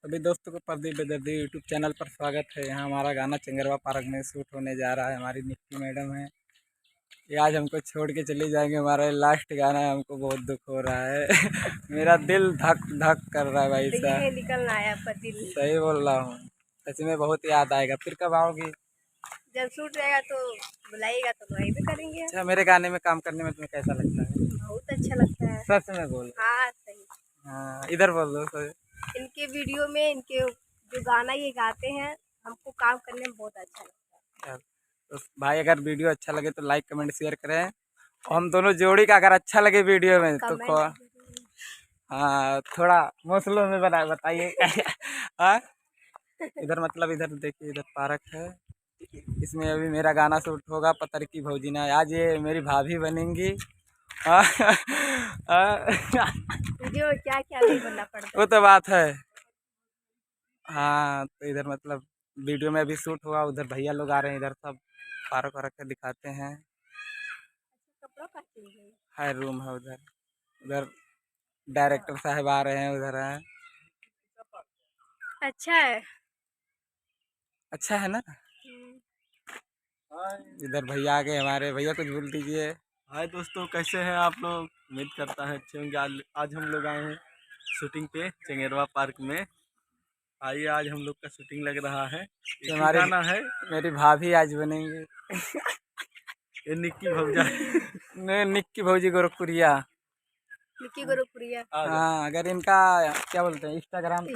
सभी दोस्तों को प्रदीप बेदर्दी यूट्यूब चैनल पर स्वागत है। यहाँ हमारा गाना चंगरवा पार्क में शूट होने जा रहा है। हमारी निक्की मैडम है, ये आज हमको छोड़ के चली जाएंगे। हमारा लास्ट गाना है, हमको बहुत दुख हो रहा है। मेरा दिल धक धक कर रहा है भाई साहब। निकलना है आपका दिल। सही बोल रहा हूँ, सच में बहुत याद आएगा। फिर कब आओगी? जब शूट रहेगा तो बुलाइएगा तो वही भी करेंगे। अच्छा, मेरे गाने में काम करने में तुम्हें कैसा लगता है? बहुत अच्छा लगता है। सच में बोल। हाँ सही। हाँ, इधर बोल दो सही। इनके वीडियो में इनके जो गाना ये गाते हैं, हमको काम करने में बहुत अच्छा लगता है। तो भाई, अगर वीडियो अच्छा लगे तो लाइक कमेंट शेयर करें। और हम दोनों जोड़ी का अगर अच्छा लगे वीडियो में तो हाँ, थोड़ा मौसलों में बना बताइए। हाँ, इधर मतलब इधर देखिए, इधर पार्क है। इसमें अभी मेरा गाना शूट होगा। पतर की भौजी ना, आज ये मेरी भाभी बनेंगी। हाँ, वीडियो में क्या क्या नहीं बनना पड़ता। वो तो बात है। हाँ, तो इधर मतलब वीडियो में अभी शूट हुआ। उधर भैया लोग आ रहे हैं, इधर सब पार्क वार्क के दिखाते हैं। कपड़ों का है रूम है उधर। उधर डायरेक्टर साहब आ रहे हैं, उधर है। अच्छा है। अच्छा है ना। इधर भैया आ गए हमारे। भैया कुछ बोल दीजिए। हाय दोस्तों, कैसे हैं आप लोग? उम्मीद करता है अच्छे होंगे। आज हम लोग आए हैं शूटिंग पे चंगेरवा पार्क में। आइए, आज हम लोग का शूटिंग लग रहा है। तो हमारे गाना है, मेरी भाभी आज बनेंगे। ये निक्की भौजा। निक्की भौजी गोरखपुरिया। निक्की गोरखपुरिया। हाँ, अगर इनका क्या बोलते हैं इंस्टाग्राम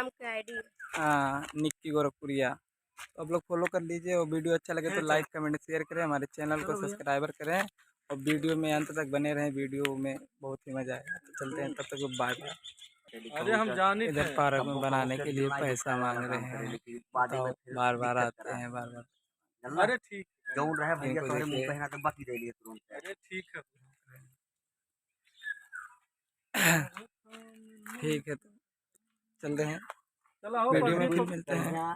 का आईडी। हाँ, निक्की गोरखपुरिया। तो आप लोग फॉलो कर लीजिए। और वीडियो अच्छा लगे तो लाइक कमेंट शेयर करें। हमारे चैनल को सब्सक्राइबर करें और वीडियो में अंत तक बने रहें। वीडियो में बहुत ही मजा आएगा। तो चलते हैं, तब तक बाय बाय। अरे हम जाने इधर पार्क में बनाने के लिए पैसा मांग रहे हैं। बताओ, बार बार आते हैं, बार बार। अरे ठीक अरे ठीक है। ठीक है, तो चलते हैं। चलो वीडियो में फिर मिलते हैं।